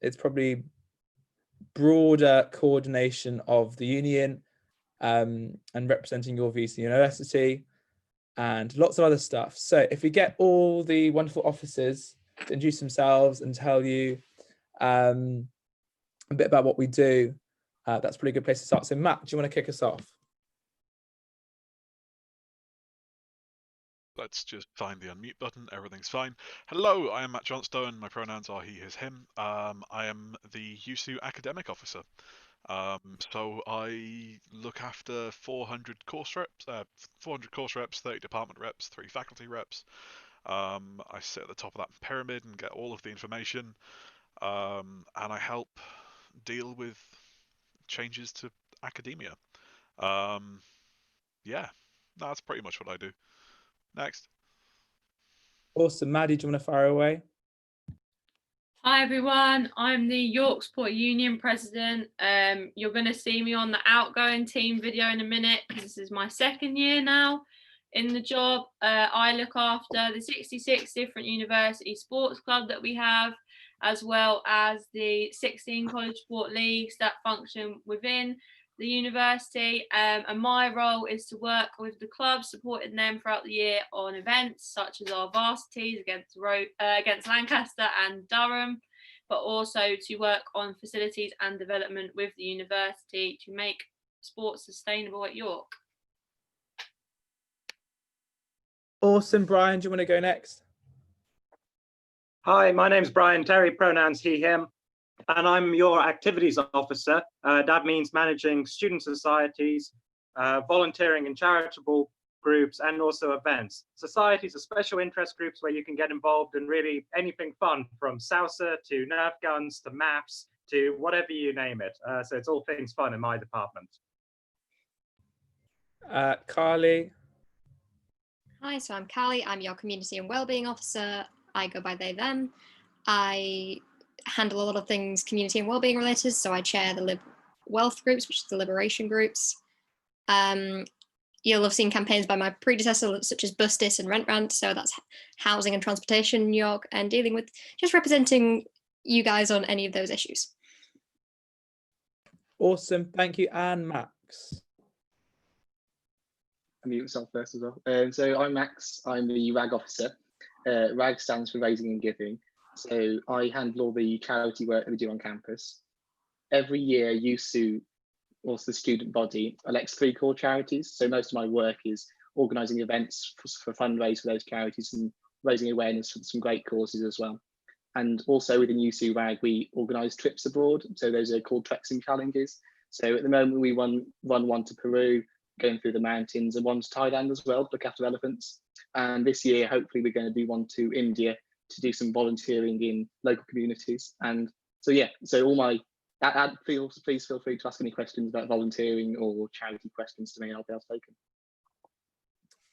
It's probably broader coordination of the union and representing your views to the university and lots of other stuff. So if we get all the wonderful officers to introduce themselves and tell you a bit about what we do, that's a pretty good place to start. So Matt, do you want to kick us off? Let's just find the unmute button. Everything's fine. Hello, I am Matt Johnstone. My pronouns are he, his, him. I am the USU academic officer. So I look after 400 course reps, 30 department reps, 3 faculty reps. I sit at the top of that pyramid and get all of the information. And I help deal with changes to academia. Yeah, that's pretty much what I do. Next. Awesome. Maddie, do you want to fire away? Hi everyone, I'm the Yorksport Union president. You're going to see me on the outgoing team video in a minute because this is my 2nd year now in the job. I look after the 66 different university sports club that we have, as well as the 16 college sport leagues that function within the university, and my role is to work with the clubs, supporting them throughout the year on events such as our varsities against Lancaster and Durham, but also to work on facilities and development with the university to make sports sustainable at York. Awesome. Brian, do you want to go next? Hi, my name's Brian Terry, pronouns he, him. And I'm your activities officer. That means managing student societies, volunteering in charitable groups, and also events. Societies are special interest groups where you can get involved in really anything fun, from salsa to Nerf guns to maps to whatever you name it. So it's all things fun in my department. Carly. Hi, so I'm Carly. I'm your community and wellbeing officer. I go by they, them. I handle a lot of things community and wellbeing related, so I chair the wealth groups, which is the liberation groups. You'll have seen campaigns by my predecessor such as Bustis and Rent Rant, so that's housing and transportation in New York, and dealing with just representing you guys on any of those issues. Awesome, thank you. And Max. I'll mute myself first as well. So I'm Max, I'm the RAG officer. RAG stands for Raising and Giving. So I handle all the charity work that we do on campus. Every year, USU, also the student body, elects 3 core charities. So most of my work is organising events for fundraise for those charities and raising awareness for some great causes as well. And also within USU RAG, we organise trips abroad. So those are called Trexing Challenges. So at the moment, we run one to Peru, going through the mountains, and one to Thailand as well, look after elephants. And this year, hopefully, we're going to do one to India to do some volunteering in local communities. And so, yeah, so all my, please feel free to ask any questions about volunteering or charity questions to me, and I'll be able to take them.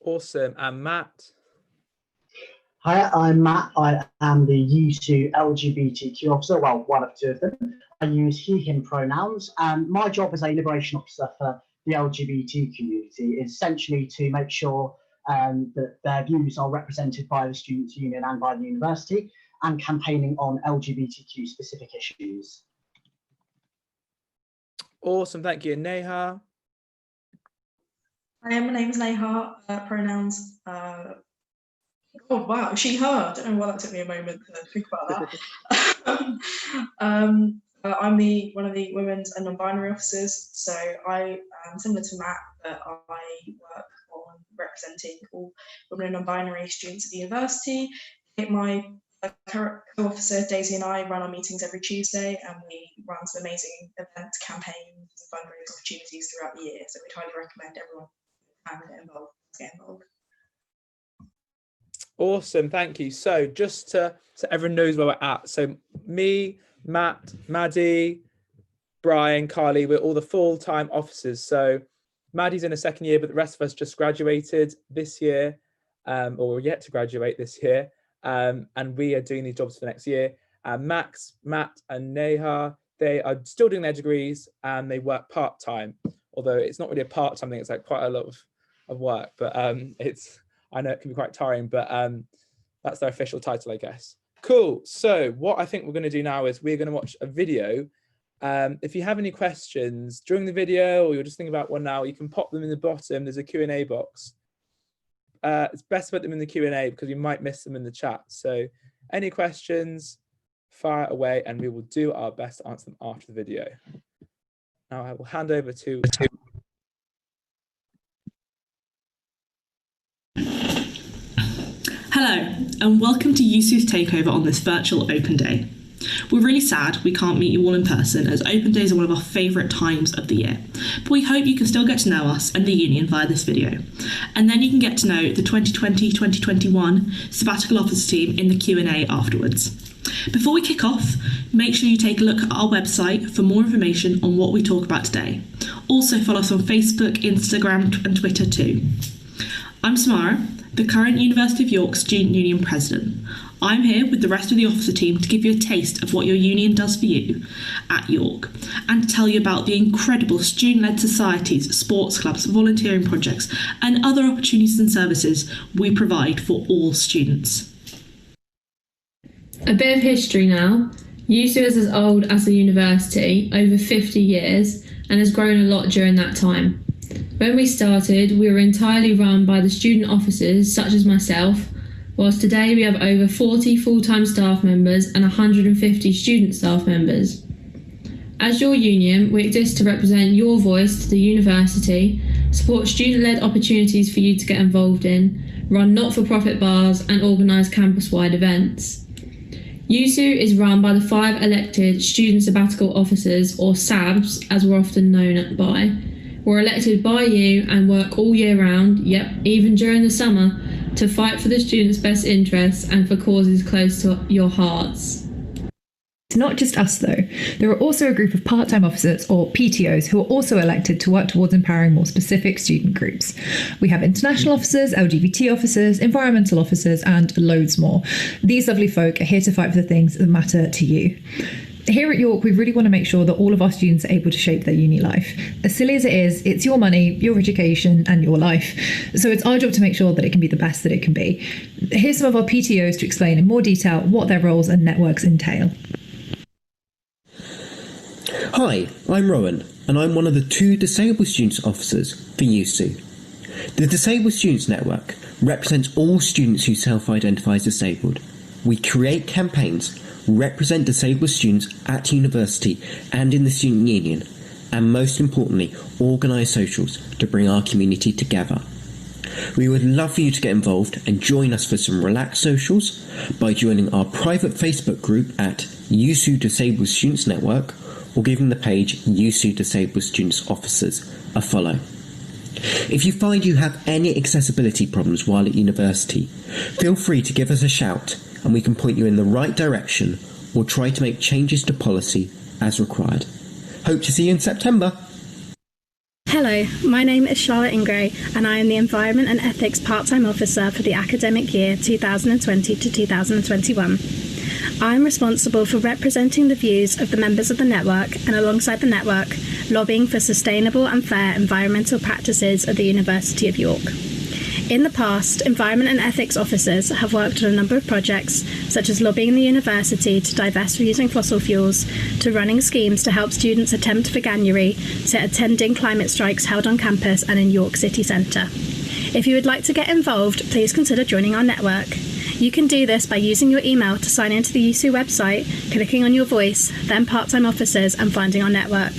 Awesome. And Matt? Hi, I'm Matt. I am the USU LGBTQ officer, well, one of 2 of them. I use he, him pronouns, and my job as a liberation officer for the LGBT community is essentially to make sure that their views are represented by the Students' Union and by the university, and campaigning on LGBTQ specific issues. Awesome, thank you. Neha? Hi, my name's Neha, pronouns. Oh wow, she, her. I don't know why that took me a moment to think about that. I'm one of the women's and non-binary officers, so I am similar to Matt, but I work on representing all women and non-binary students at the university. My co-officer Daisy and I run our meetings every Tuesday, and we run some amazing events, campaigns, and fundraising opportunities throughout the year. So we'd highly recommend everyone get involved. Awesome, thank you. So just so everyone knows where we're at. So me, Matt, Maddie, Brian, Carly, we're all the full-time officers. So Maddie's in a 2nd year, but the rest of us just graduated this year, or we're yet to graduate this year. And we are doing these jobs for next year. Max, Matt, and Neha, they are still doing their degrees and they work part-time, although it's not really a part-time thing, it's like quite a lot of work, but I know it can be quite tiring, but that's their official title, I guess. Cool. So what I think we're going to do now is we're going to watch a video. If you have any questions during the video, or you're just thinking about one now, you can pop them in the bottom. There's a Q&A box. It's best to put them in the Q&A because you might miss them in the chat. So any questions, fire away, and we will do our best to answer them after the video. Now I will hand over to... Hello, and welcome to USU's takeover on this virtual open day. We're really sad we can't meet you all in person, as open days are one of our favourite times of the year, but we hope you can still get to know us and the union via this video, and then you can get to know the 2020-2021 sabbatical officer team in the Q&A afterwards. Before we kick off, make sure you take a look at our website for more information on what we talk about today. Also follow us on Facebook, Instagram and Twitter too. I'm Samara, the current University of York Student Union President. I'm here with the rest of the officer team to give you a taste of what your union does for you at York, and to tell you about the incredible student-led societies, sports clubs, volunteering projects and other opportunities and services we provide for all students. A bit of history now. USU is as old as the university, over 50 years, and has grown a lot during that time. When we started, we were entirely run by the student officers, such as myself, whilst today we have over 40 full-time staff members and 150 student staff members. As your union, we exist to represent your voice to the university, support student-led opportunities for you to get involved in, run not-for-profit bars and organise campus-wide events. USU is run by the 5 elected Student Sabbatical Officers, or SABs, as we're often known by. We're elected by you and work all year round, yep, even during the summer, to fight for the students' best interests and for causes close to your hearts. It's not just us though. There are also a group of part-time officers, or PTOs, who are also elected to work towards empowering more specific student groups. We have international officers, LGBT officers, environmental officers, and loads more. These lovely folk are here to fight for the things that matter to you. Here at York, we really want to make sure that all of our students are able to shape their uni life. As silly as it is, it's your money, your education, and your life. So it's our job to make sure that it can be the best that it can be. Here's some of our PTOs to explain in more detail what their roles and networks entail. Hi, I'm Rowan, and I'm one of the 2 Disabled Students Officers for USU. The Disabled Students Network represents all students who self-identify as disabled. We create campaigns, represent disabled students at university and in the student union, and most importantly, organise socials to bring our community together. We would love for you to get involved and join us for some relaxed socials by joining our private Facebook group at USU Disabled Students Network, or giving the page USU Disabled Students Officers a follow. If you find you have any accessibility problems while at university, feel free to give us a shout and we can point you in the right direction or try to make changes to policy as required. Hope to see you in September. Hello, my name is Charlotte Ingray and I am the Environment and Ethics Part-Time Officer for the academic year 2020 to 2021. I am responsible for representing the views of the members of the network and alongside the network, lobbying for sustainable and fair environmental practices at the University of York. In the past, environment and ethics officers have worked on a number of projects, such as lobbying the university to divest from using fossil fuels, to running schemes to help students attempt veganuary, to attending climate strikes held on campus and in York City Centre. If you would like to get involved, please consider joining our network. You can do this by using your email to sign into the USU website, clicking on your voice, then part-time officers, and finding our network.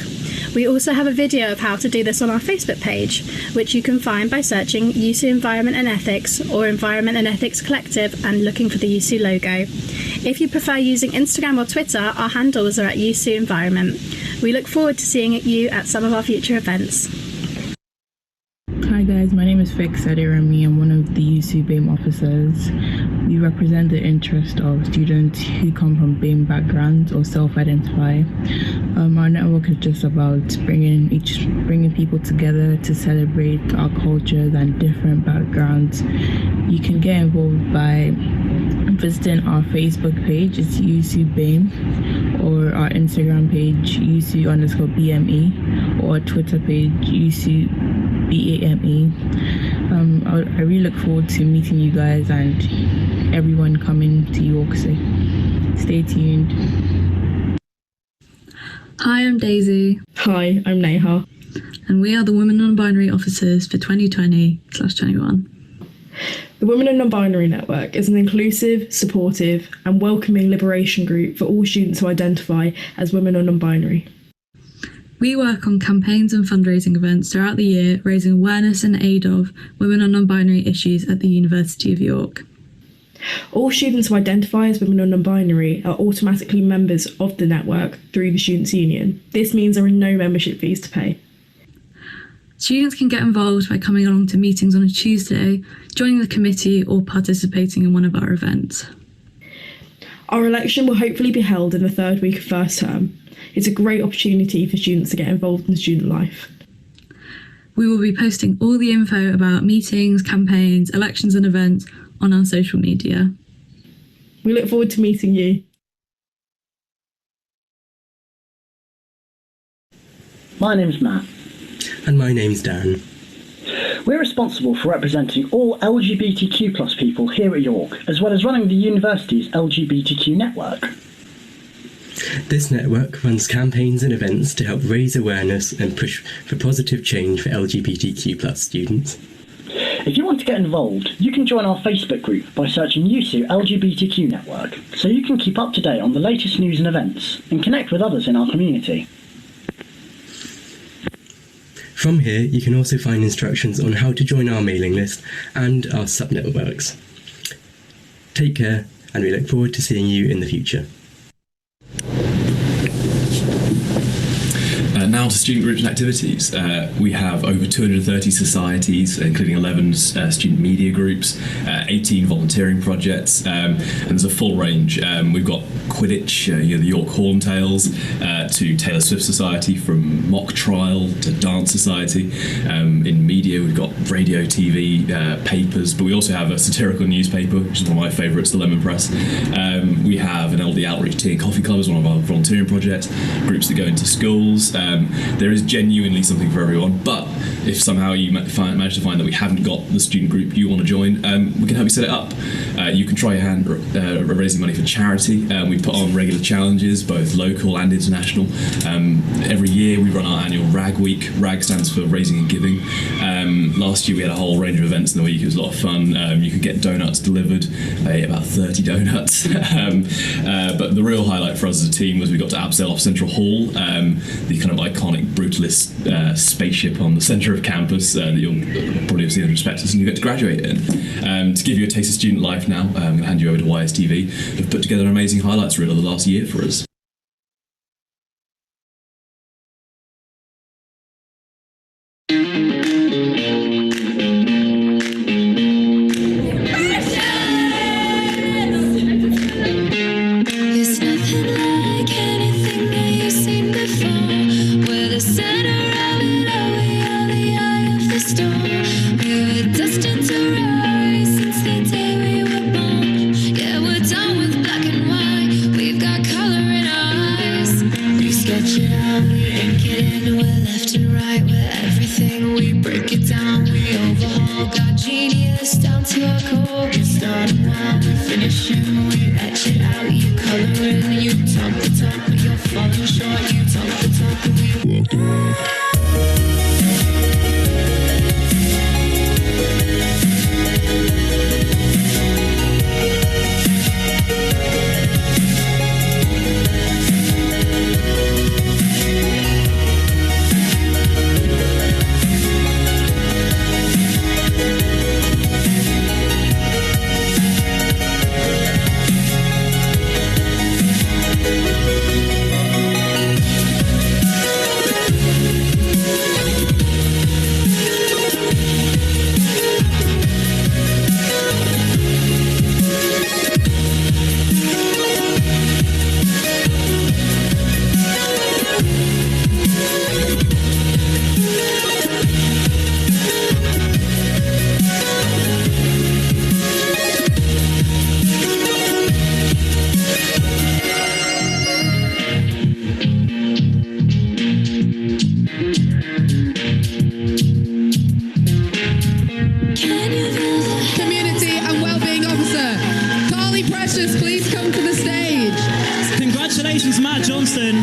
We also have a video of how to do this on our Facebook page, which you can find by searching USU Environment and Ethics or Environment and Ethics Collective and looking for the USU logo. If you prefer using Instagram or Twitter, our handles are at USU Environment. We look forward to seeing you at some of our future events. Hi guys, my name is Fix Adirami. I'm one of the USU BAME officers. We represent the interest of students who come from BAME backgrounds or self-identify. Our network is just about bringing people together to celebrate our cultures and different backgrounds. You can get involved by visiting our Facebook page, it's USU BAME, or our Instagram page, USU_BME, or our Twitter page, USU BAME. I really look forward to meeting you guys and everyone coming to York City. Stay tuned. Hi, I'm Daisy. Hi, I'm Neha. And we are the Women Non-Binary Officers for 2020/21. The Women and Non-Binary Network is an inclusive, supportive and welcoming liberation group for all students who identify as women or non-binary. We work on campaigns and fundraising events throughout the year, raising awareness and aid of women and non-binary issues at the University of York. All students who identify as women or non-binary are automatically members of the network through the Students' Union. This means there are no membership fees to pay. Students can get involved by coming along to meetings on a Tuesday, joining the committee or participating in one of our events. Our election will hopefully be held in the third week of first term. It's a great opportunity for students to get involved in student life. We will be posting all the info about meetings, campaigns, elections and events on our social media. We look forward to meeting you. My name's Matt. And my name's Darren. We're responsible for representing all LGBTQ+ people here at York, as well as running the university's LGBTQ network. This network runs campaigns and events to help raise awareness and push for positive change for LGBTQ+ students. If you want to get involved, you can join our Facebook group by searching USU LGBTQ Network, so you can keep up to date on the latest news and events, and connect with others in our community. From here, you can also find instructions on how to join our mailing list and our sub-networks. Take care, and we look forward to seeing you in the future. Now to student groups and activities. We have over 230 societies, including 11 student media groups, 18 volunteering projects, and there's a full range. We've got Quidditch, the York Horntails, to Taylor Swift Society, from mock trial to dance society. In media, we've got radio, TV, papers, but we also have a satirical newspaper, which is one of my favourites, the Lemon Press. We have an LD Outreach Tea and Coffee Club as one of our volunteering projects, groups that go into schools. There is genuinely something for everyone, but if somehow you manage to find that we haven't got the student group you want to join, we can help you set it up. You can try your hand raising money for charity. We put on regular challenges, both local and international. Every year we run our annual RAG Week. RAG stands for Raising and Giving. Last year we had a whole range of events in the week. It was a lot of fun. You could get donuts delivered. I ate about 30 donuts. But the real highlight for us as a team was we got to abseil off Central Hall, the kind of iconic brutalist spaceship on the centre of campus that you'll probably have seen in prospectus and you get to graduate in. To give you a taste of student life now, I'm going to hand you over to YSTV, who've put together an amazing highlights reel of the last year for us.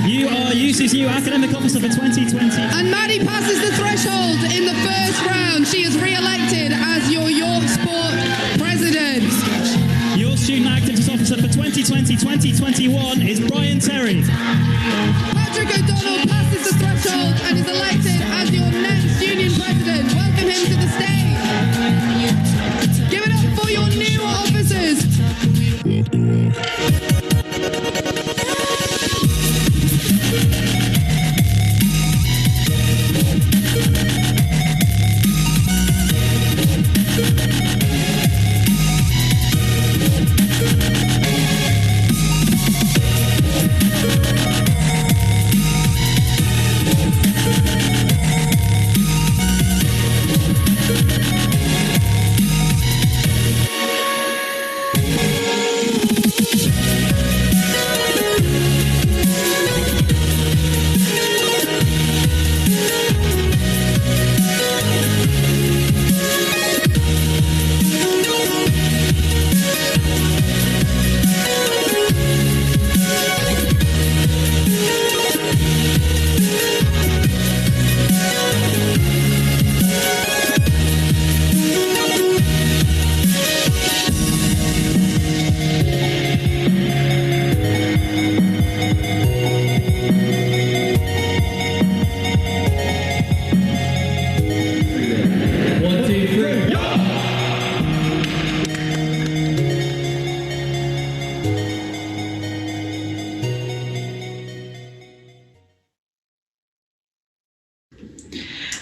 You are UC's new academic officer for 2020. And Maddie passes the threshold in the first round. She is re-elected as your York Sport president. Your student activities officer for 2020-2021 is Brian Terry. Patrick O'Donnell passes the threshold and is elected as your next union president. Welcome him to the stage. Give it up for your new officers.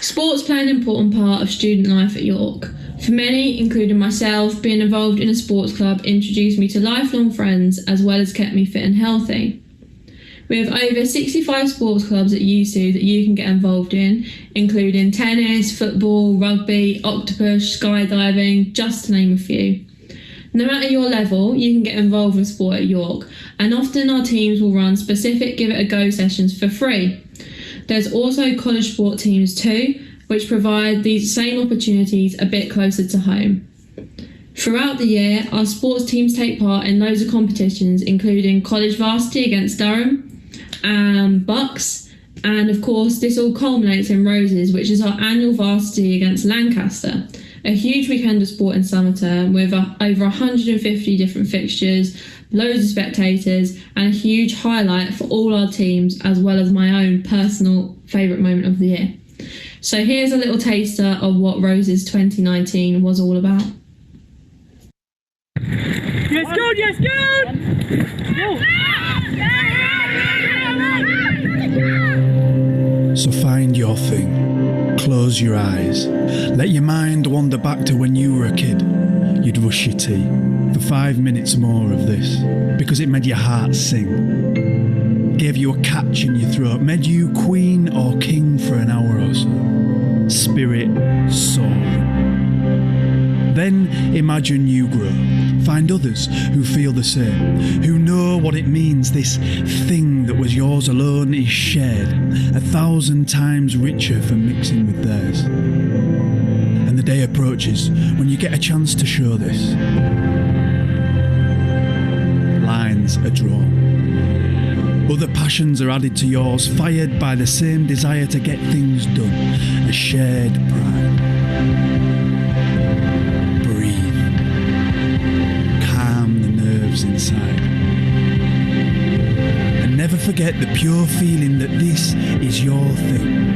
Sports play an important part of student life at York. For many, including myself, being involved in a sports club introduced me to lifelong friends as well as kept me fit and healthy. We have over 65 sports clubs at USU that you can get involved in, including tennis, football, rugby, octopus, skydiving, just to name a few. No matter your level, you can get involved with sport at York, and often our teams will run specific Give It a Go sessions for free. There's also college sport teams too, which provide these same opportunities a bit closer to home. Throughout the year, our sports teams take part in loads of competitions, including college varsity against Durham and Bucks, and of course this all culminates in Roses, which is our annual varsity against Lancaster, a huge weekend of sport in summer term with over 150 different fixtures, loads of spectators, and a huge highlight for all our teams, as well as my own personal favourite moment of the year. So here's a little taster of what Roses 2019 was all about. Yes, good, yes, good! So find your thing, close your eyes, let your mind wander back to when you were a kid. You'd rush your tea for 5 minutes more of this, because it made your heart sing, gave you a catch in your throat, made you queen or king for an hour or so, spirit soaring. Then imagine you grow, find others who feel the same, who know what it means this thing that was yours alone is shared, 1,000 times richer for mixing with theirs. And the day approaches when you get a chance to show this. Lines are drawn. Other passions are added to yours, fired by the same desire to get things done, a shared pride. Inside. And never forget the pure feeling that this is your thing.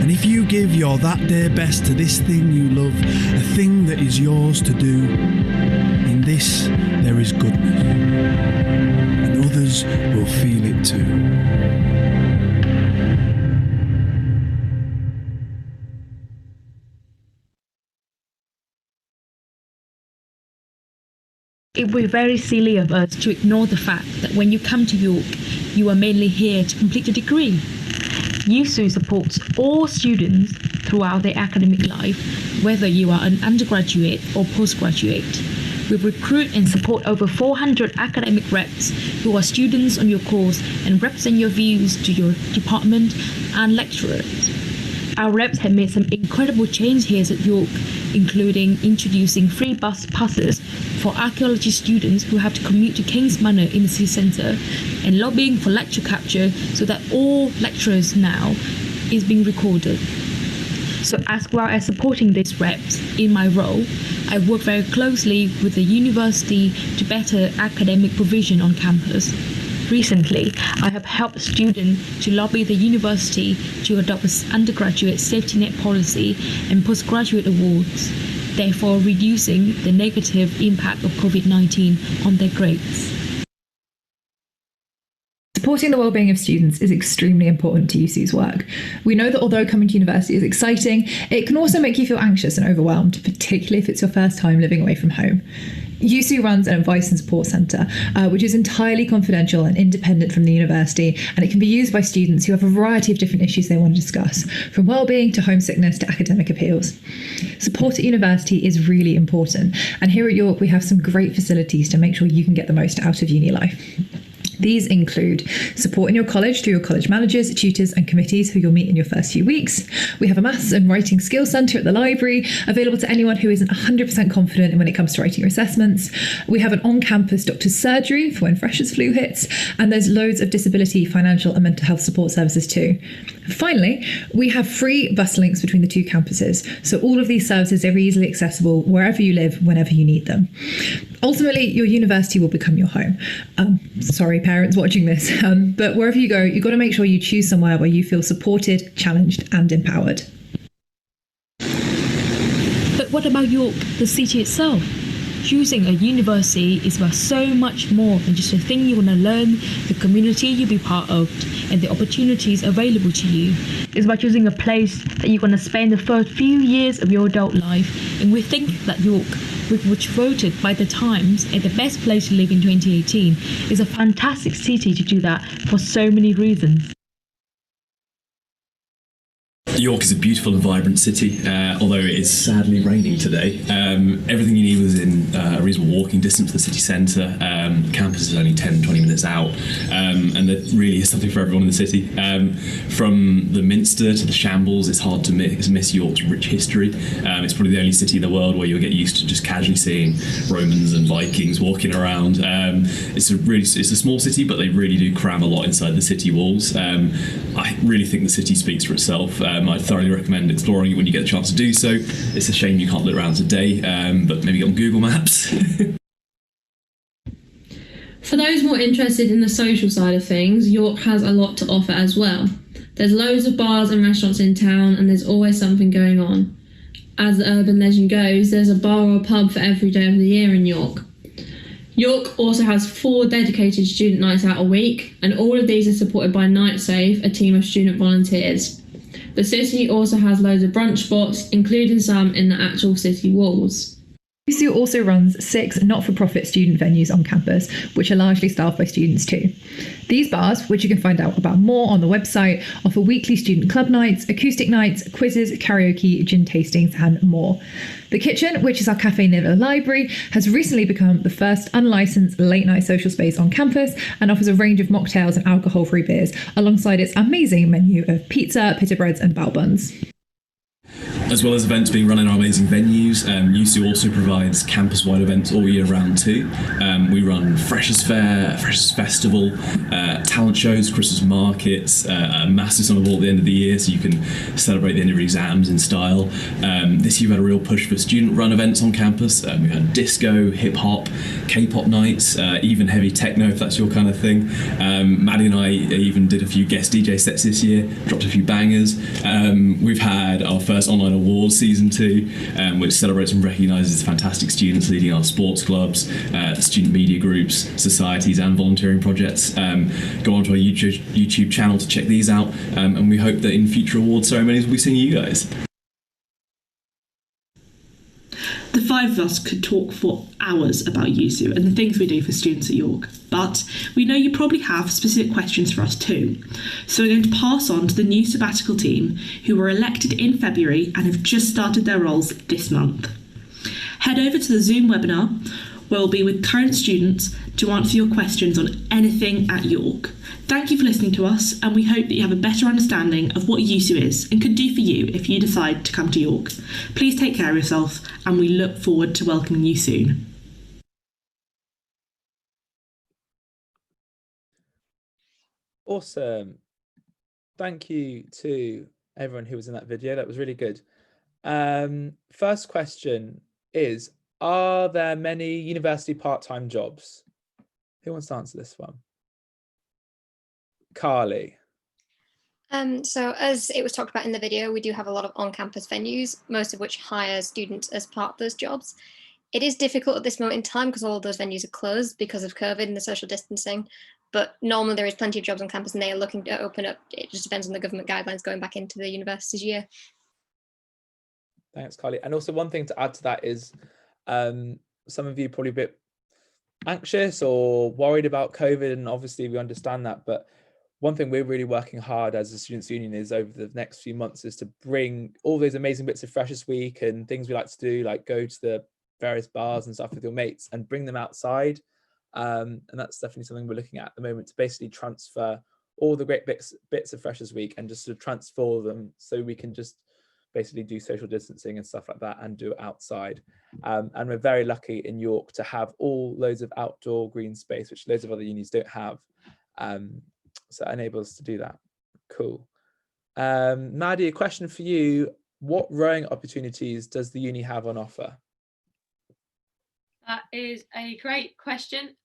And if you give your that day best to this thing you love, a thing that is yours to do, in this there is goodness. And others will feel it too. It would be very silly of us to ignore the fact that when you come to York, you are mainly here to complete a degree. USU supports all students throughout their academic life, whether you are an undergraduate or postgraduate. We recruit and support over 400 academic reps who are students on your course and represent your views to your department and lecturers. Our reps have made some incredible changes here at York, including introducing free bus passes for archaeology students who have to commute to King's Manor in the city centre, and lobbying for lecture capture so that all lecturers now is being recorded. So as well as supporting these reps in my role, I work very closely with the university to better academic provision on campus. Recently, I have helped students to lobby the university to adopt an undergraduate safety net policy and postgraduate awards, therefore reducing the negative impact of COVID-19 on their grades. Supporting the well-being of students is extremely important to UC's work. We know that although coming to university is exciting, it can also make you feel anxious and overwhelmed, particularly if it's your first time living away from home. UC runs an advice and support centre, which is entirely confidential and independent from the university, and it can be used by students who have a variety of different issues they want to discuss, from well-being to homesickness to academic appeals. Support at university is really important, and here at York we have some great facilities to make sure you can get the most out of uni life. These include support in your college through your college managers, tutors and committees who you'll meet in your first few weeks. We have a maths and writing skills centre at the library, available to anyone who isn't 100% confident when it comes to writing your assessments. We have an on-campus doctor's surgery for when freshers' flu hits, and there's loads of disability, financial and mental health support services too. Finally, we have free bus links between the two campuses, so all of these services are easily accessible wherever you live, whenever you need them. Ultimately, your university will become your home. Sorry, parents watching this, but wherever you go, you've got to make sure you choose somewhere where you feel supported, challenged and empowered. But what about York, the city itself? Choosing a university is about so much more than just the thing you want to learn, the community you'll be part of, and the opportunities available to you. It's about choosing a place that you're going to spend the first few years of your adult life, and we think that York, which voted by the Times as the best place to live in 2018, is a fantastic city to do that for so many reasons. York is a beautiful and vibrant city, although it is sadly raining today. Everything you need was in a reasonable walking distance to the city centre. Campus is only 10-20 minutes out, and there really is something for everyone in the city. From the Minster to the Shambles, it's hard to miss York's rich history. It's probably the only city in the world where you'll get used to just casually seeing Romans and Vikings walking around. It's a small city, but they really do cram a lot inside the city walls. I really think the city speaks for itself. I'd thoroughly recommend exploring it when you get the chance to do so. It's a shame you can't look around today, but maybe get on Google Maps. For those more interested in the social side of things, York has a lot to offer as well. There's loads of bars and restaurants in town, and there's always something going on. As the urban legend goes, there's a bar or pub for every day of the year in York. York also has 4 dedicated student nights out a week, and all of these are supported by NightSafe, a team of student volunteers. The city also has loads of brunch spots, including some in the actual city walls. UCU also runs 6 not-for-profit student venues on campus, which are largely staffed by students too. These bars, which you can find out about more on the website, offer weekly student club nights, acoustic nights, quizzes, karaoke, gin tastings and more. The Kitchen, which is our cafe near the library, has recently become the first unlicensed late-night social space on campus and offers a range of mocktails and alcohol-free beers, alongside its amazing menu of pizza, pita breads and bao buns. As well as events being run in our amazing venues, UCU also provides campus-wide events all year round too. We run Freshers Fair, Freshers Festival, talent shows, Christmas markets, a massive summer ball at the end of the year so you can celebrate the end of your exams in style. This year we had a real push for student-run events on campus. We had disco, hip-hop, K-pop nights, even heavy techno if that's your kind of thing. Maddie and I even did a few guest DJ sets this year, dropped a few bangers. We've had our first online awards season 2, which celebrates and recognises fantastic students leading our sports clubs, student media groups, societies and volunteering projects. Go onto our YouTube channel to check these out, and we hope that in future award ceremonies we'll be seeing you guys. The 5 of us could talk for hours about USU and the things we do for students at York, but we know you probably have specific questions for us too. So we're going to pass on to the new sabbatical team who were elected in February and have just started their roles this month. Head over to the Zoom webinar where we'll be with current students to answer your questions on anything at York. Thank you for listening to us, and we hope that you have a better understanding of what USU is and could do for you if you decide to come to York. Please take care of yourself, and we look forward to welcoming you soon. Awesome. Thank you to everyone who was in that video. That was really good. First question is, are there many university part-time jobs? Who wants to answer this one? Carly. So as it was talked about in the video, we do have a lot of on-campus venues, most of which hire students as part of those jobs. It is difficult at this moment in time because all of those venues are closed because of COVID and the social distancing, but normally there is plenty of jobs on campus and they are looking to open up. It just depends on the government guidelines going back into the university's year. Thanks, Carly. And also one thing to add to that is some of you probably a bit anxious or worried about COVID, and obviously we understand that, but one thing we're really working hard as a students union is over the next few months is to bring all those amazing bits of Freshers Week and things we like to do, like go to the various bars and stuff with your mates and bring them outside. And that's definitely something we're looking at the moment, to basically transfer all the great bits of Freshers Week and just to transform them so we can just basically do social distancing and stuff like that and do it outside. And we're very lucky in York to have all loads of outdoor green space, which loads of other unis don't have. So it enables us to do that. Cool. Maddie, a question for you. What rowing opportunities does the uni have on offer? That is a great question.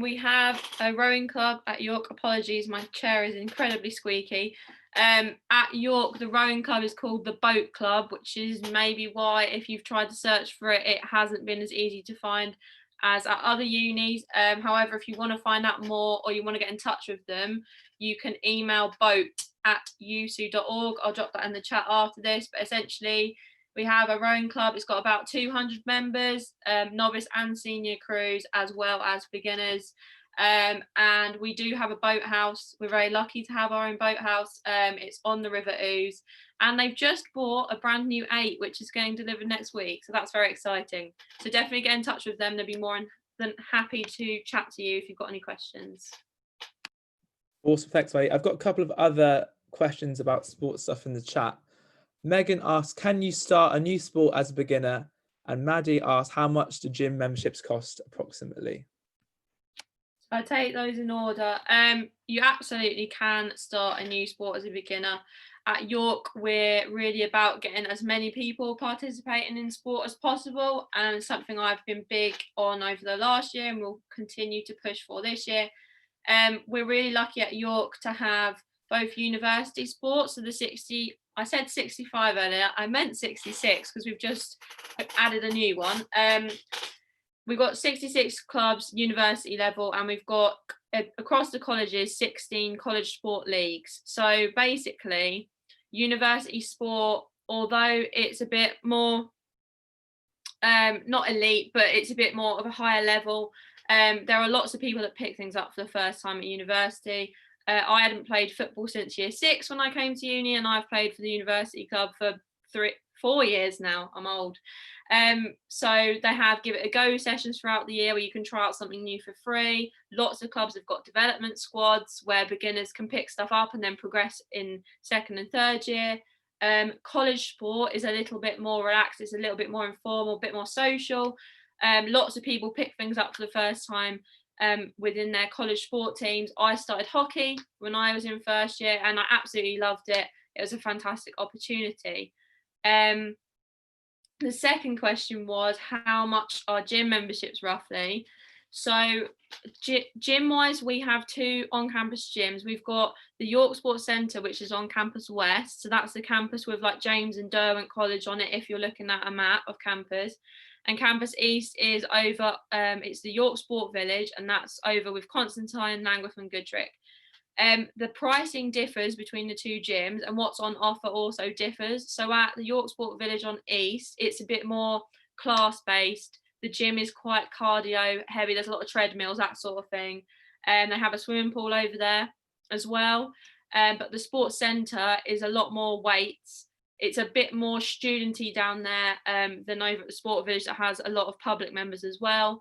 We have a rowing club at York. Apologies, my chair is incredibly squeaky. At York, the rowing club is called the Boat Club, which is maybe why, if you've tried to search for it, it hasn't been as easy to find as at other unis. However, if you want to find out more or you want to get in touch with them, you can email boat@usu.org. I'll drop that in the chat after this, but essentially we have a rowing club. It's got about 200 members, novice and senior crews, as well as beginners. And we do have a boathouse. We're very lucky to have our own boathouse. It's on the River Ouse, and they've just bought a brand new 8, which is getting delivered next week. So that's very exciting. So definitely get in touch with them. They'll be more than happy to chat to you if you've got any questions. Awesome, thanks, Maddie. I've got a couple of other questions about sports stuff in the chat. Megan asks, can you start a new sport as a beginner? And Maddie asks, how much do gym memberships cost approximately? I take those in order. You absolutely can start a new sport as a beginner. At York, we're really about getting as many people participating in sport as possible, and something I've been big on over the last year and will continue to push for this year. We're really lucky at York to have both university sports, so the 60, I said 65 earlier, I meant 66 because we've just added a new one. We've got 66 clubs, university level, and we've got across the colleges 16 college sport leagues. So basically, university sport, although it's a bit more not elite, but it's a bit more of a higher level, there are lots of people that pick things up for the first time at university. I hadn't played football since year 6 when I came to uni, and I've played for the university club for 4 years now. I'm old. So they have give it a go sessions throughout the year where you can try out something new for free. Lots of clubs have got development squads where beginners can pick stuff up and then progress in 2nd and 3rd year. College sport is a little bit more relaxed. It's a little bit more informal, a bit more social. Lots of people pick things up for the first time within their college sport teams. I started hockey when I was in 1st year and I absolutely loved it. It was a fantastic opportunity. The second question was, how much are gym memberships roughly? So gym wise, we have 2 on-campus gyms. We've got the York Sports Centre, which is on campus west. So that's the campus with like James and Derwent College on it, if you're looking at a map of campus. And campus east is over, it's the York Sport Village, and that's over with Constantine, Langworth and Goodrick. The pricing differs between the 2 gyms, and what's on offer also differs. So at the York Sport Village on East, it's a bit more class based. The gym is quite cardio heavy. There's a lot of treadmills, that sort of thing. And they have a swimming pool over there as well. But the sports centre is a lot more weights. It's a bit more studenty down there than over at the Sport Village that has a lot of public members as well.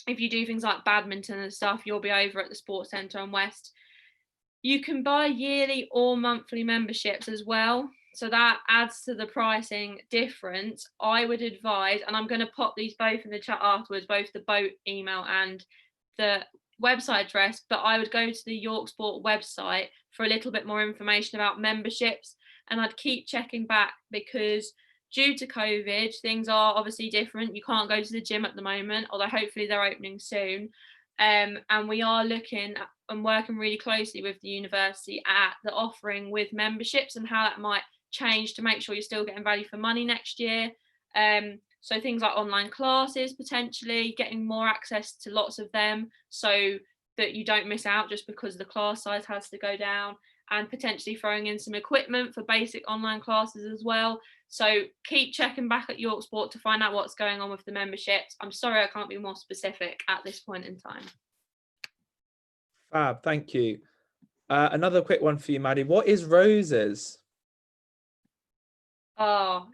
if you do things like badminton and stuff, you'll be over at the sports centre on West. You can buy yearly or monthly memberships as well, so that adds to the pricing difference. I would advise, and I'm going to pop these both in the chat afterwards, both the boat email and the website address, but I would go to the York Sport website for a little bit more information about memberships, and I'd keep checking back, because due to COVID, things are obviously different. You can't go to the gym at the moment, although hopefully they're opening soon. And we are looking at and working really closely with the university at the offering with memberships and how that might change to make sure you're still getting value for money next year. So things like online classes, potentially getting more access to lots of them so that you don't miss out just because the class size has to go down, and potentially throwing in some equipment for basic online classes as well. So keep checking back at York Sport to find out what's going on with the memberships. I'm sorry I can't be more specific at this point in time. Fab, thank you. Another quick one for you, Maddie. What is Roses? Oh,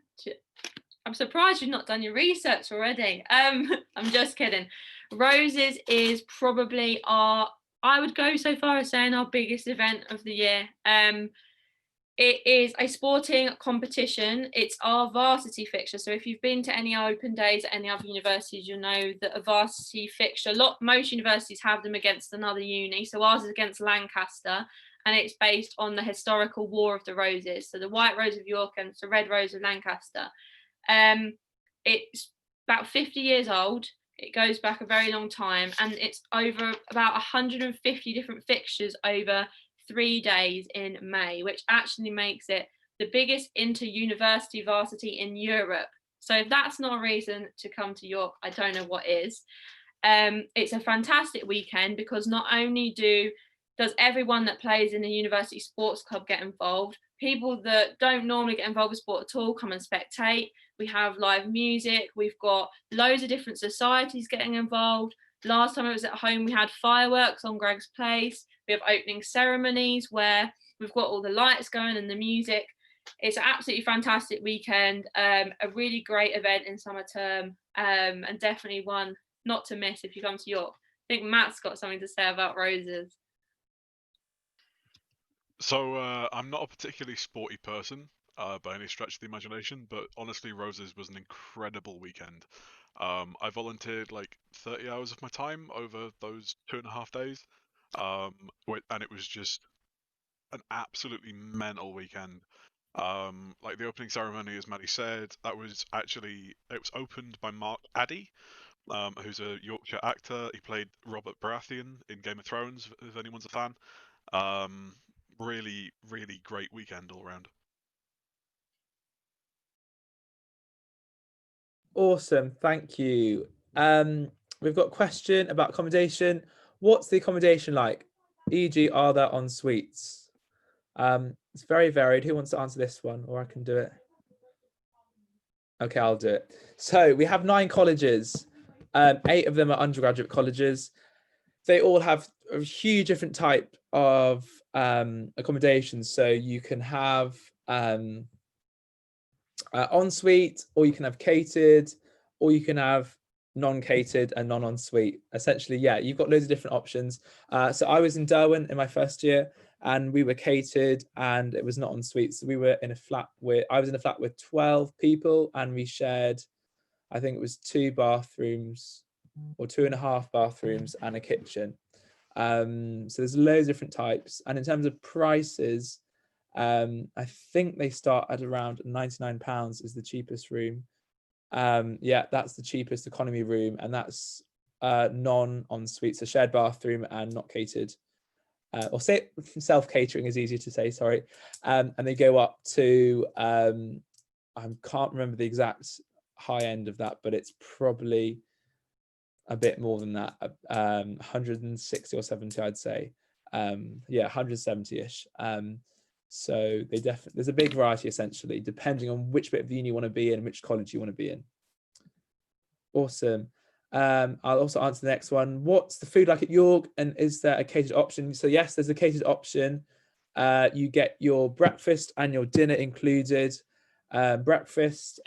I'm surprised you've not done your research already. I'm just kidding. Roses is probably I would go so far as saying our biggest event of the year. It is a sporting competition. It's our varsity fixture. So if you've been to any open days at any other universities, you'll know that a varsity fixture, most universities have them against another uni. So ours is against Lancaster, and it's based on the historical War of the Roses. So the White Rose of York and the Red Rose of Lancaster. It's about 50 years old. It goes back a very long time, and it's over about 150 different fixtures over 3 days in May, which actually makes it the biggest inter-university varsity in Europe. So if that's not a reason to come to York, I don't know what is. It's a fantastic weekend because not only does everyone that plays in the university sports club get involved, people that don't normally get involved with sport at all come and spectate. We have live music. We've got loads of different societies getting involved. Last time I was at home, we had fireworks on Greg's Place. We have opening ceremonies where we've got all the lights going and the music. It's an absolutely fantastic weekend, a really great event in summer term, and definitely one not to miss if you come to York. I think Matt's got something to say about Roses. So I'm not a particularly sporty person by any stretch of the imagination, but honestly, Roses was an incredible weekend. I volunteered like 30 hours of my time over those 2.5 days, and it was just an absolutely mental weekend. Like the opening ceremony, as Maddie said, it was opened by Mark Addy, who's a Yorkshire actor. He played Robert Baratheon in Game of Thrones, if anyone's a fan. Really, really great weekend all around. Awesome, thank you. We've got a question about accommodation. What's the accommodation like? E.g., are there en suites? It's very varied. Who wants to answer this one? Or I can do it. Okay, I'll do it. So we have 9 colleges. 8 of them are undergraduate colleges. They all have a huge different type of accommodations. So you can have ensuite, or you can have catered, or you can have non-catered and non-ensuite. Essentially, yeah, you've got loads of different options. So I was in Derwent in my first year, and we were catered, and it was not ensuite. So we were in a flat I was in a flat with 12 people, and we shared, I think it was 2 bathrooms or 2.5 bathrooms and a kitchen. So there's loads of different types. And in terms of prices, I think they start at around £99 is the cheapest room. Yeah, that's the cheapest economy room, and that's non-ensuite, so shared bathroom and not catered. Or say self-catering is easier to say, sorry. And they go up to, I can't remember the exact high end of that, but it's probably a bit more than that, 160 or 70, I'd say. Yeah, 170-ish. So there's a big variety, essentially, depending on which bit of the uni you want to be in, which college you want to be in. Awesome. I'll also answer the next one. What's the food like at York, and is there a catered option? So yes, there's a catered option. You get your breakfast and your dinner included. Breakfast,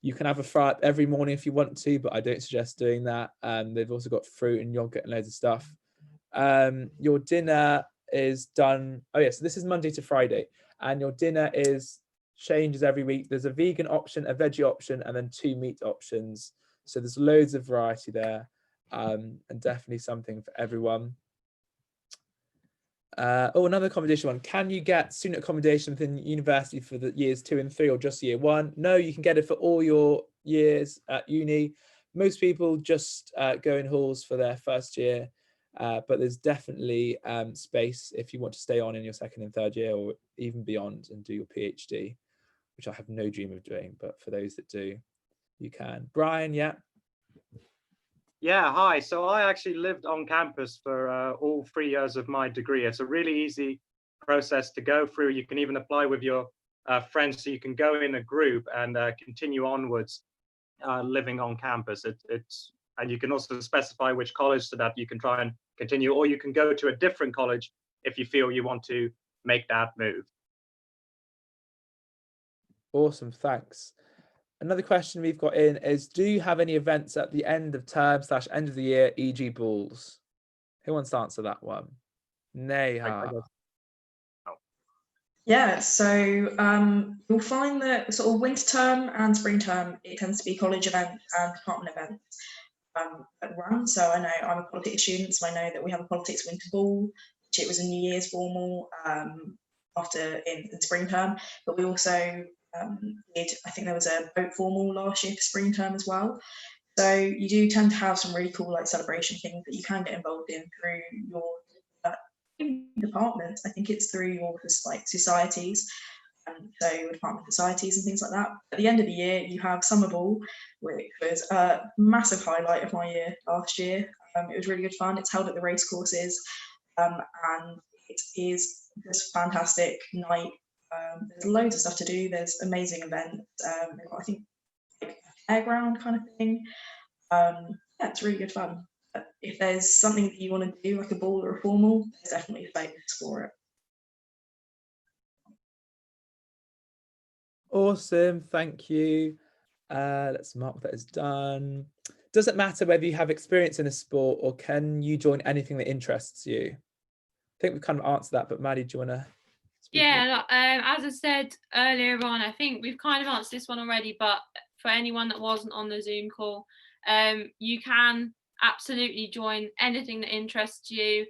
You can have a fry up every morning if you want to, but I don't suggest doing that. They've also got fruit and yogurt and loads of stuff. Your dinner is done. Oh yeah, so this is Monday to Friday, and your dinner changes every week. There's a vegan option, a veggie option, and then 2 meat options. So there's loads of variety there, and definitely something for everyone. Another accommodation one. Can you get student accommodation within university for the years 2 and 3 or just year 1? No, you can get it for all your years at uni. Most people just go in halls for their first year, but there's definitely space if you want to stay on in your 2nd and 3rd year or even beyond and do your PhD, which I have no dream of doing, but for those that do, you can. Brian, yeah? Yeah, hi. So I actually lived on campus for all 3 years of my degree. It's a really easy process to go through. You can even apply with your friends, so you can go in a group and continue onwards living on campus. And you can also specify which college so that you can try and continue, or you can go to a different college if you feel you want to make that move. Awesome, thanks. Another question we've got in is, do you have any events at the end of term / end of the year, e.g. balls? Who wants to answer that one? Neha. Yeah, so you'll find that sort of winter term and spring term, it tends to be college events and department events that run. So I know I'm a politics student, so I know that we have a politics winter ball, which it was a New Year's formal after in spring term, but we also I think there was a boat formal last year for spring term as well. So you do tend to have some really cool like celebration things that you can get involved in through your departments. I think it's through your like societies, so your department societies and things like that. At the end of the year, you have summer ball, which was a massive highlight of my year last year. It was really good fun. It's held at the race courses, and it is just fantastic night. There's loads of stuff to do. There's amazing events. I think like a fairground kind of thing. Yeah, it's really good fun. If there's something that you want to do, like a ball or a formal, there's definitely a space for it. Awesome, thank you. Let's mark that as done. Does it matter whether you have experience in a sport or can you join anything that interests you? I think we've kind of answered that, but Maddie, do you want to? Yeah, as I said earlier on, I think we've kind of answered this one already, but for anyone that wasn't on the Zoom call, you can absolutely join anything that interests you.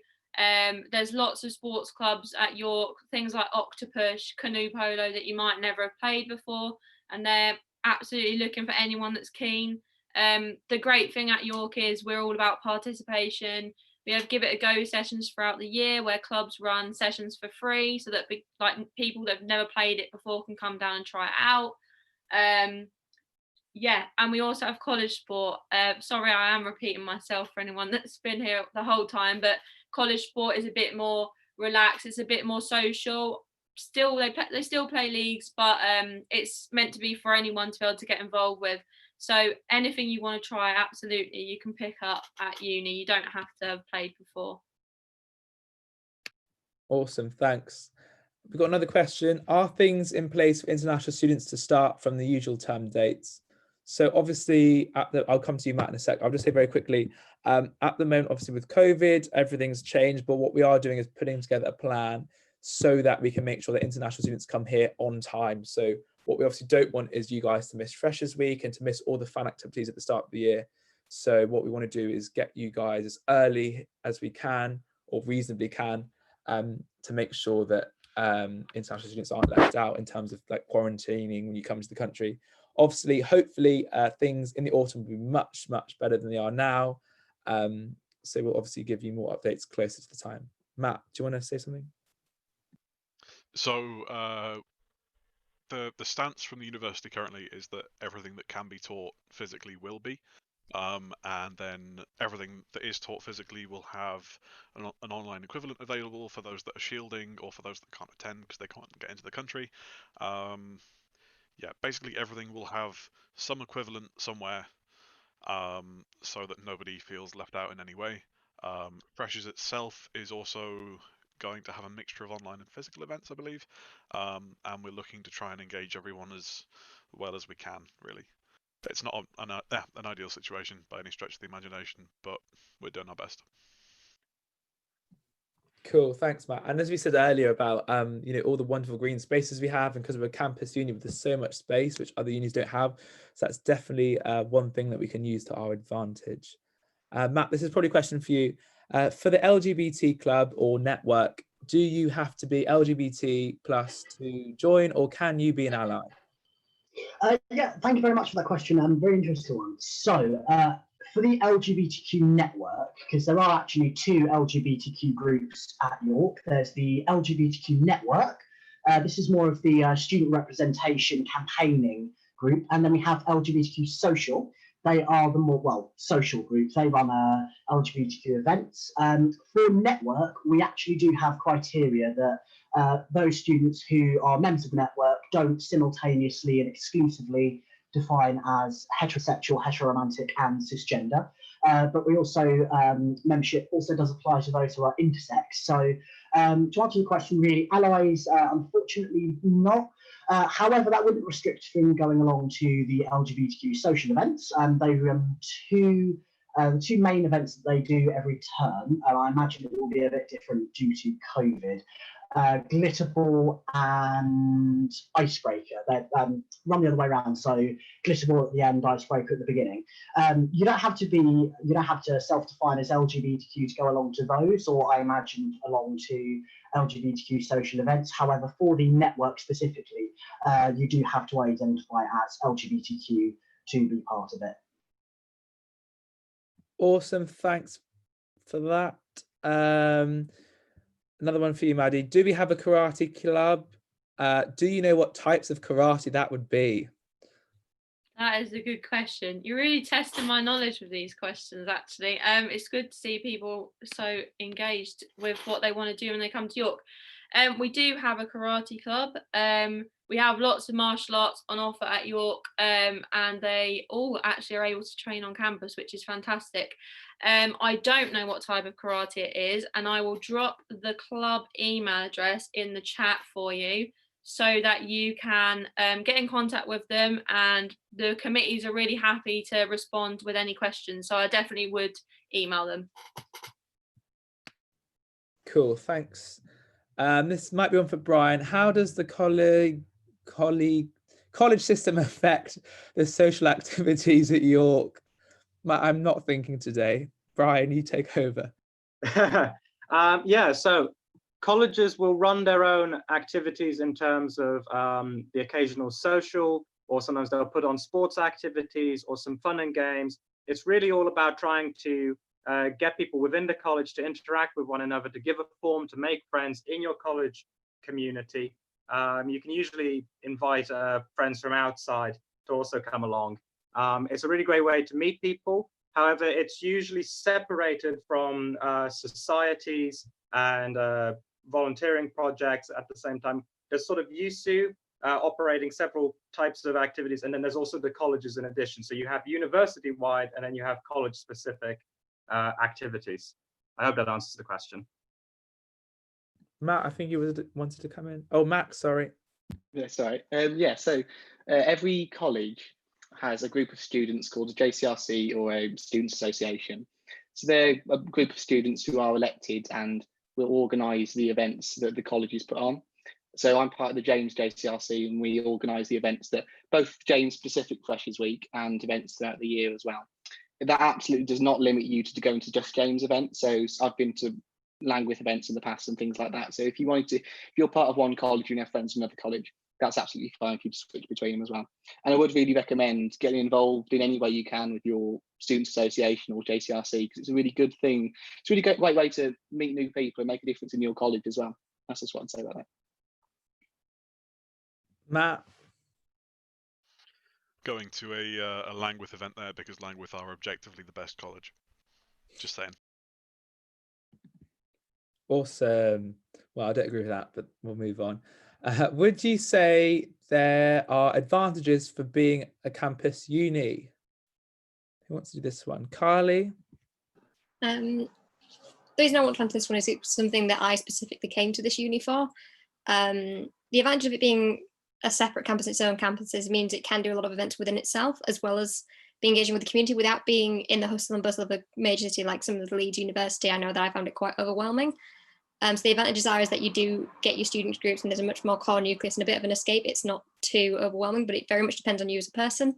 There's lots of sports clubs at York, things like Octopus, Canoe Polo that you might never have played before, and they're absolutely looking for anyone that's keen. The great thing at York is we're all about participation. We have Give It a Go sessions throughout the year where clubs run sessions for free so that like people that have never played it before can come down and try it out. Yeah, and we also have college sport. Sorry, I am repeating myself for anyone that's been here the whole time, but college sport is a bit more relaxed. It's a bit more social. Still, they still play leagues, but it's meant to be for anyone to be able to get involved with. So anything you want to try, absolutely, you can pick up at uni. You don't have to have played before. Awesome, thanks. We've got another question. Are things in place for international students to start from the usual term dates? So obviously, I'll come to you, Matt, in a sec. I'll just say very quickly, at the moment, obviously with COVID, everything's changed, but what we are doing is putting together a plan so that we can make sure that international students come here on time. So what we obviously don't want is you guys to miss Freshers Week and to miss all the fun activities at the start of the year. So what we want to do is get you guys as early as we can or reasonably can to make sure that international students aren't left out in terms of like quarantining when you come to the country. Obviously, hopefully things in the autumn will be much, much better than they are now. So we'll obviously give you more updates closer to the time. Matt, do you want to say something? So the stance from the university currently is that everything that can be taught physically will be. And then everything that is taught physically will have an online equivalent available for those that are shielding or for those that can't attend because they can't get into the country. Yeah, basically everything will have some equivalent somewhere, so that nobody feels left out in any way. Freshers itself is also going to have a mixture of online and physical events, I believe, and we're looking to try and engage everyone as well as we can, really. It's not an ideal situation by any stretch of the imagination, but we're doing our best. Cool, thanks, Matt. And as we said earlier about all the wonderful green spaces we have, and because we're a campus uni with so much space which other unis don't have, so that's definitely one thing that we can use to our advantage. Matt, this is probably a question for you. For the LGBT club or network, do you have to be LGBT plus to join, or can you be an ally? Yeah, thank you very much for that question. Very interesting one. So, for the LGBTQ network, because there are actually two LGBTQ groups at York. There's the LGBTQ network. This is more of the student representation campaigning group. And then we have LGBTQ social. They are the more, social groups. They run LGBTQ events. For network, we actually do have criteria that those students who are members of the network don't simultaneously and exclusively define as heterosexual, heteroromantic, and cisgender. But we also, membership also does apply to those who are intersex. So to answer the question, really, allies, unfortunately not. However, that wouldn't restrict from going along to the LGBTQ social events. They run the two main events that they do every term. I imagine it will be a bit different due to COVID. Glitterball and Icebreaker. They run the other way around. So Glitterball at the end, Icebreaker at the beginning. You don't have to self-define as LGBTQ to go along to those, or I imagine along to LGBTQ social events. However, for the network specifically, you do have to identify as LGBTQ to be part of it. Awesome, thanks for that. Another one for you, Maddie. Do we have a karate club? Do you know what types of karate that would be? That is a good question. You're really testing my knowledge with these questions, actually. It's good to see people so engaged with what they want to do when they come to York. We do have a karate club. We have lots of martial arts on offer at York, and they all actually are able to train on campus, which is fantastic. I don't know what type of karate it is, and I will drop the club email address in the chat for you so that you can get in contact with them, and the committees are really happy to respond with any questions. So I definitely would email them. Cool, thanks. This might be one for Brian. How does the college system affect the social activities at York? I'm not thinking today. Brian, you take over. Yeah, so colleges will run their own activities in terms of the occasional social, or sometimes they'll put on sports activities or some fun and games. It's really all about trying to get people within the college to interact with one another, to give a form, to make friends in your college community. You can usually invite friends from outside to also come along. It's a really great way to meet people. However, it's usually separated from societies and volunteering projects at the same time. There's sort of USU operating several types of activities, and then there's also the colleges in addition. So you have university-wide, and then you have college-specific activities. I hope that answers the question. Matt, I think you wanted to come in. Oh, Max, sorry. Yeah, sorry. So every college has a group of students called a JCRC, or a students association. So they're a group of students who are elected and will organise the events that the colleges put on. So I'm part of the James JCRC, and we organise the events that both James specific Freshers Week and events throughout the year as well. That absolutely does not limit you to going to just James events. So I've been to Langwith events in the past and things like that. So if you wanted to, if you're part of one college and you have friends from another college, that's absolutely fine for you to switch between them as well. And I would really recommend getting involved in any way you can with your student association or JCRC, because it's a really good thing. It's a really great way to meet new people and make a difference in your college as well. That's just what I'd say about that. Matt? Going to a Langwith event there, because Langwith are objectively the best college. Just saying. Awesome. Well, I don't agree with that, but we'll move on. Would you say there are advantages for being a campus uni? Who wants to do this one? Carly? The reason I want to answer this one is it's something that I specifically came to this uni for. The advantage of it being a separate campus, its own campuses, means it can do a lot of events within itself, as well as be engaging with the community without being in the hustle and bustle of a major city like some of the Leeds University. I know that I found it quite overwhelming. So the advantages are is that you do get your student groups and there's a much more core nucleus and a bit of an escape. It's not too overwhelming, but it very much depends on you as a person.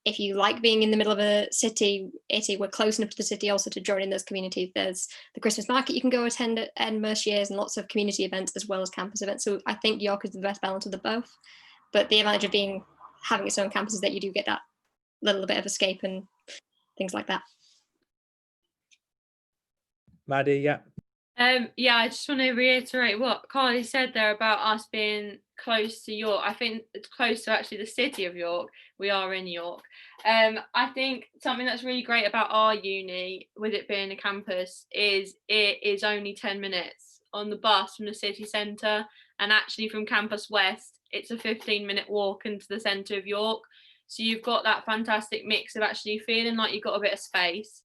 If you like being in the middle of a city, we're close enough to the city also to join in those communities. There's the Christmas market you can go attend at most years, and lots of community events as well as campus events. So I think York is the best balance of the both. But the advantage of having its own campus is that you do get that little bit of escape and things like that. Maddie, yeah. Yeah, I just want to reiterate what Carly said there about us being close to York. I think it's close to actually the city of York. We are in York. I think something that's really great about our uni, with it being a campus, is it is only 10 minutes on the bus from the city centre, and actually from Campus West, it's a 15-minute walk into the centre of York. So you've got that fantastic mix of actually feeling like you've got a bit of space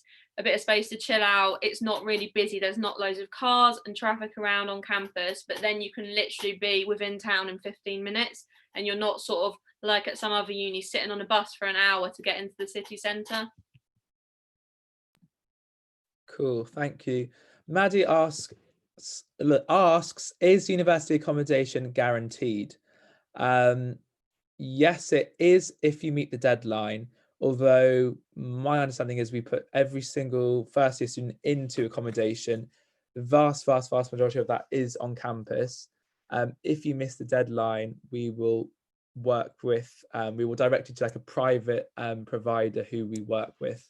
to chill out. It's not really busy. There's not loads of cars and traffic around on campus, but then you can literally be within town in 15 minutes, and you're not sort of like at some other uni sitting on a bus for an hour to get into the city centre. Cool, thank you. Maddie asks, is university accommodation guaranteed? Yes, it is if you meet the deadline. Although my understanding is we put every single first year student into accommodation. The vast majority of that is on campus. If you miss the deadline, we will work with, we will direct you to like a private provider who we work with.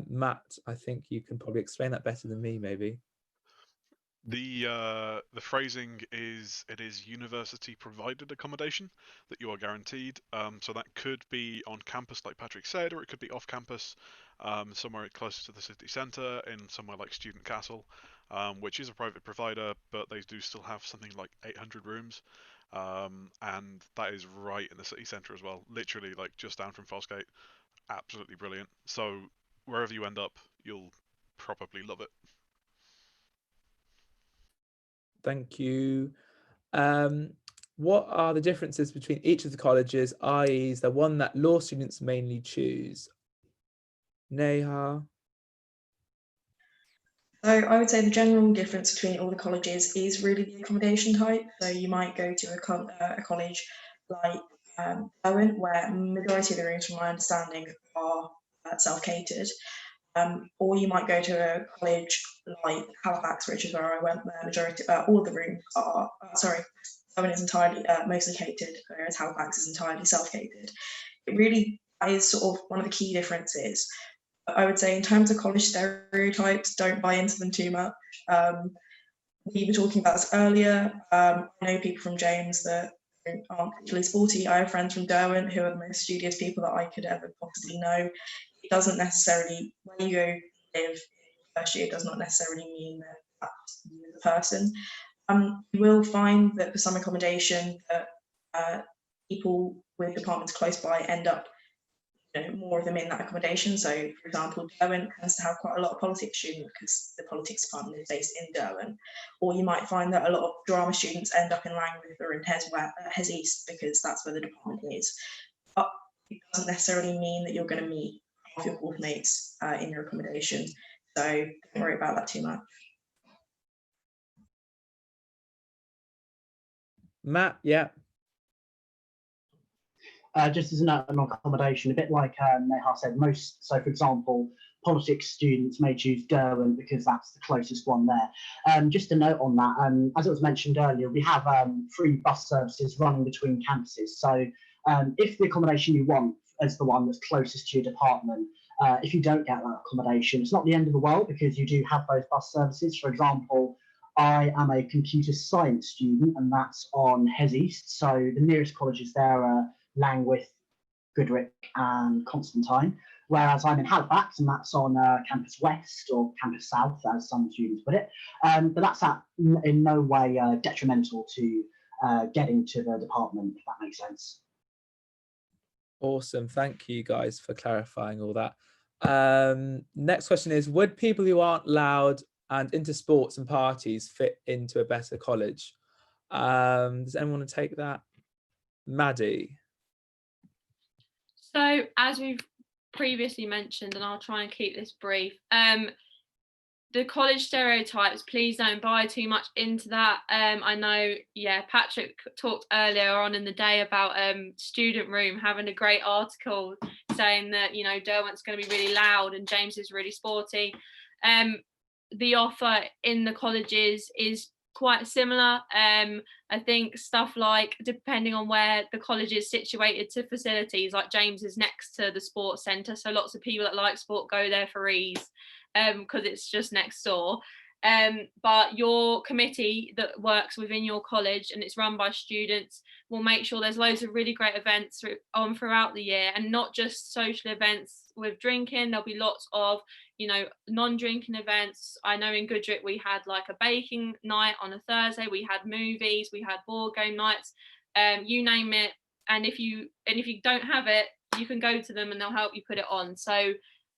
Matt, I think you can probably explain that better than me, maybe. The phrasing is, it is university provided accommodation that you are guaranteed. So that could be on campus, like Patrick said, or it could be off campus, somewhere closer to the city centre, in somewhere like Student Castle, which is a private provider, but they do still have something like 800 rooms, and that is right in the city centre as well, literally like just down from Fosgate. Absolutely brilliant. So wherever you end up, you'll probably love it. Thank you. What are the differences between each of the colleges, i.e. the one that law students mainly choose? Neha? So I would say the general difference between all the colleges is really the accommodation type. So you might go to a college like Owen, where majority of the rooms, from my understanding, are self-catered. Or you might go to a college like Halifax, which is where I went, where all of the rooms are, Owen is entirely mostly catered, whereas Halifax is entirely self-catered. It really is sort of one of the key differences. I would say in terms of college stereotypes, don't buy into them too much. We were talking about this earlier. I know people from James that aren't particularly sporty. I have friends from Derwent who are the most studious people that I could ever possibly know. It doesn't necessarily, when you go live first year, it does not necessarily mean that that's you as a person. You will find that for some accommodation that people with departments close by end up, more of them in that accommodation. So, for example, Derwent tends to have quite a lot of politics students because the politics department is based in Derwent. Or you might find that a lot of drama students end up in Langwith or in Hes East because that's where the department is. But it doesn't necessarily mean that you're going to meet half your course mates in your accommodation. So don't worry about that too much. Matt, yeah. Just as an accommodation, a bit like Neha said, so for example, politics students may choose Derwent because that's the closest one there. Just a note on that, as it was mentioned earlier, we have free bus services running between campuses. So if the accommodation you want is the one that's closest to your department, if you don't get that accommodation, it's not the end of the world because you do have those bus services. For example, I am a computer science student and that's on Hes East. So the nearest colleges there are Langwith, Goodrick and Constantine, whereas I'm in Halifax and that's on Campus West or Campus South, as some students put it. But that's in no way detrimental to getting to the department, if that makes sense. Awesome. Thank you guys for clarifying all that. Next question is, would people who aren't loud and into sports and parties fit into a better college? Does anyone want to take that? Maddie. So as we've previously mentioned, and I'll try and keep this brief, the college stereotypes, please don't buy too much into that. I know, Patrick talked earlier on in the day about student room having a great article saying that, Derwent's going to be really loud and James is really sporty. The offer in the colleges is quite similar. I think stuff like, depending on where the college is situated to facilities, like James is next to the sports centre, so lots of people that like sport go there for ease, because it's just next door. But your committee that works within your college and it's run by students will make sure there's loads of really great events on throughout the year, and not just social events with drinking. There'll be lots of non-drinking events. I know in Goodrick we had like a baking night on a Thursday, we had movies, we had board game nights, you name it. And if you don't have it, you can go to them and they'll help you put it on. So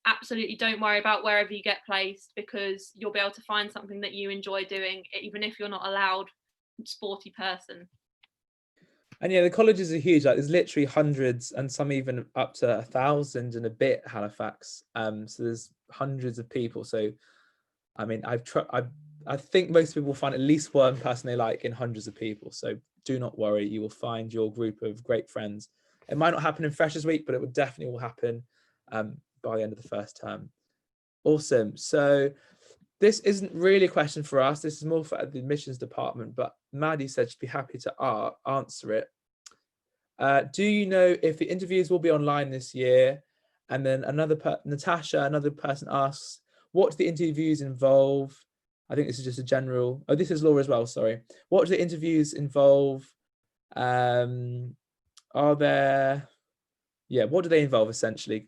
absolutely don't worry about wherever you get placed, because you'll be able to find something that you enjoy doing, even if you're not a loud sporty person. And the colleges are huge. Like there's literally hundreds, and some even up to 1,000 and a bit Halifax. So there's hundreds of people. So I mean, I think most people find at least one person they like in hundreds of people. So do not worry, you will find your group of great friends. It might not happen in Freshers Week, but it will definitely happen by the end of the first term. Awesome. So this isn't really a question for us. This is more for the admissions department, but Maddie said she'd be happy to answer it. Do you know if the interviews will be online this year? And then Natasha, another person asks, what do the interviews involve? I think this is just a general, this is Laura as well, sorry. What do the interviews involve? What do they involve essentially?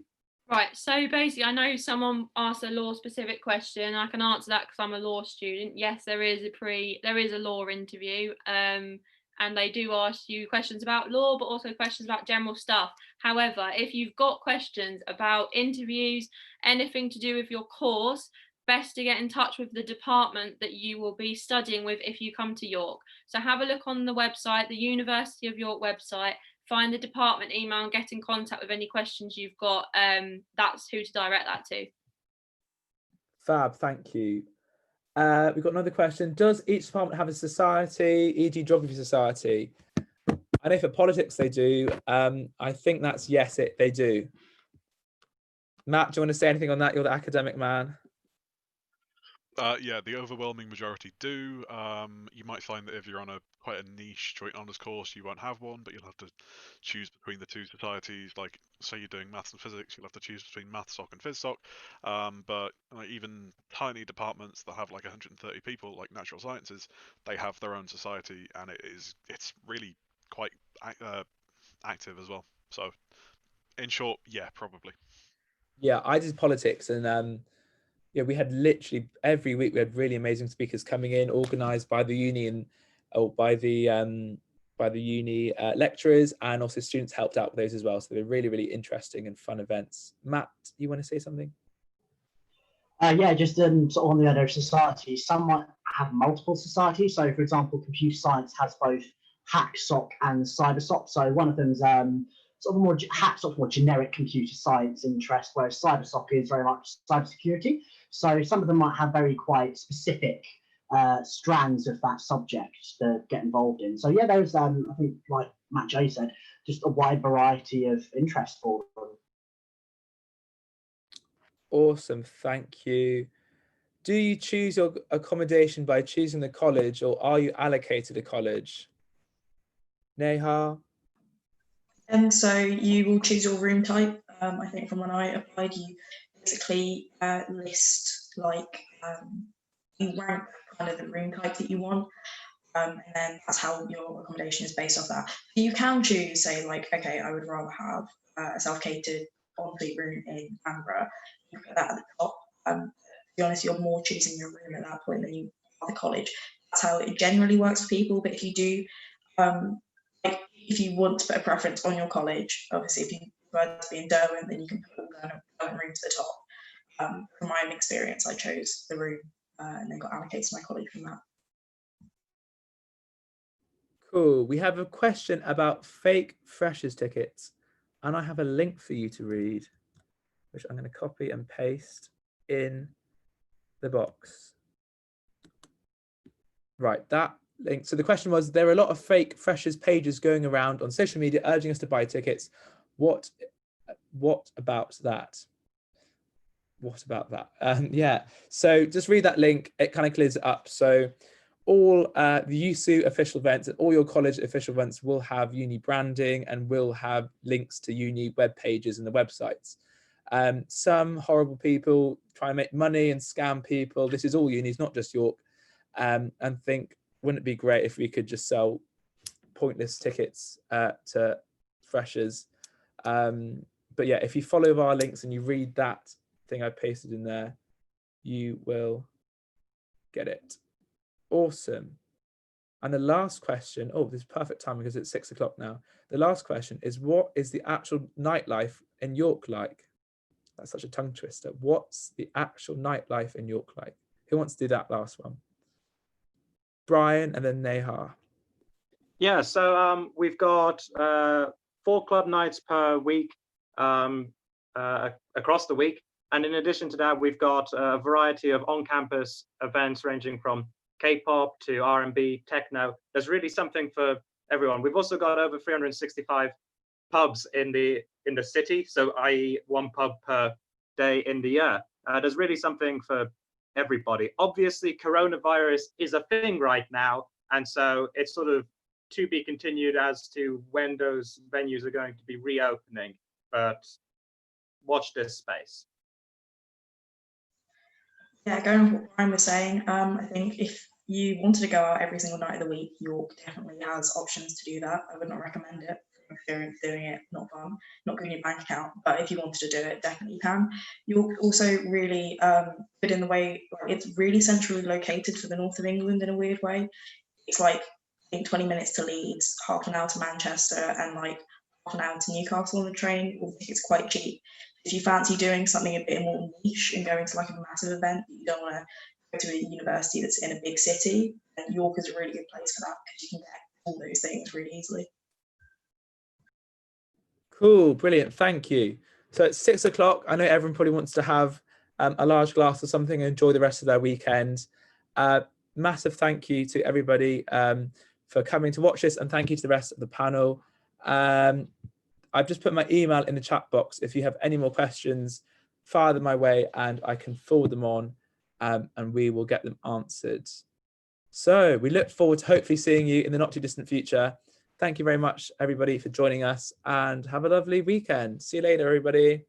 Right, so basically I know someone asked a law specific question. I can answer that because I'm a law student. Yes, there is a law interview, and they do ask you questions about law, but also questions about general stuff. However, if you've got questions about interviews, anything to do with your course, best to get in touch with the department that you will be studying with if you come to York. So have a look on the website, the University of York website, find the department email and get in contact with any questions you've got. That's who to direct that to. Fab, thank you. We've got another question. Does each department have a society, e.g. geography society? I know for politics they do. I think that's yes, they do. Matt, do you want to say anything on that? You're the academic man. Yeah, the overwhelming majority do. You might find that if you're on quite a niche joint honours course, you won't have one, but you'll have to choose between the two societies. Like, say you're doing maths and physics, you'll have to choose between mathsoc and physsoc. But even tiny departments that have like 130 people, like natural sciences, they have their own society, and it's really quite active as well. So, in short, yeah, probably. Yeah, I did politics, and we had literally every week we had really amazing speakers coming in, organised by the uni by the uni lecturers, and also students helped out with those as well. So they were really, really interesting and fun events. Matt, you want to say something? Just sort of on the other societies, some might have multiple societies. So, for example, computer science has both HackSoc and CyberSoc. So one of them is sort of more HackSoc, more generic computer science interest, whereas CyberSoc is very much cybersecurity. So some of them might have very quite specific strands of that subject to get involved in. So yeah, there's I think, like Matt J said, just a wide variety of interest for them. Awesome, thank you. Do you choose your accommodation by choosing the college, or are you allocated a college? Neha? And so you will choose your room type. I think from when I applied, you basically list you rank kind of the room type that you want, and then that's how your accommodation is based off that. You can choose, say, like, okay, I would rather have a self-catered ensuite room in Canberra. You put that at the top. To be honest, you're more choosing your room at that point than you are the college. That's how it generally works for people. But if you do, if you want to put a preference on your college, obviously, if you prefer to be in Derwent, then you can put the Derwent room to the top. From my own experience, I chose the room and then got allocated to my college from that. Cool. We have a question about fake freshers tickets, and I have a link for you to read, which I'm going to copy and paste in the box. Right, that link. So the question was, there are a lot of fake freshers pages going around on social media urging us to buy tickets. What about that? What about that? Yeah, so just read that link. It kind of clears it up. So all the USU official events and all your college official events will have uni branding and will have links to uni web pages and the websites. Some horrible people try and make money and scam people. This is all unis, not just York. And think, wouldn't it be great if we could just sell pointless tickets to freshers? But yeah, if you follow our links and you read that thing I pasted in there, you will get it. Awesome. And the last question, oh, this is perfect timing because it's 6 o'clock now. The last question is, what is the actual nightlife in York like? That's such a tongue twister. What's the actual nightlife in York like? Who wants to do that last one? Brian and then Nehar. Yeah, so we've got 4 club nights per week across the week. And in addition to that, we've got a variety of on-campus events ranging from K-pop to R&B, techno. There's really something for everyone. We've also got over 365 pubs in the city, so i.e. 1 pub per day in the year. There's really something for everybody. Obviously, coronavirus is a thing right now, and so it's sort of to be continued as to when those venues are going to be reopening, but watch this space. Yeah, going with what Brian was saying, I think if you wanted to go out every single night of the week, York definitely has options to do that. I would not recommend it. Experience doing it, not fun, not good in your bank account, but if you wanted to do it, definitely you can. York also really good in the way, like, it's really centrally located for the north of England in a weird way. It's like, I think 20 minutes to Leeds, half an hour to Manchester, and like half an hour to Newcastle on the train. I think it's quite cheap. If you fancy doing something a bit more niche and going to like a massive event, you don't want to go to a university that's in a big city, then York is a really good place for that because you can get all those things really easily. Cool, brilliant, thank you. So it's 6 o'clock. I know everyone probably wants to have a large glass or something and enjoy the rest of their weekend. Massive thank you to everybody for coming to watch this, and thank you to the rest of the panel. I've just put my email in the chat box. If you have any more questions, fire them my way and I can forward them on and we will get them answered. So we look forward to hopefully seeing you in the not too distant future. Thank you very much, everybody, for joining us, and have a lovely weekend. See you later, everybody.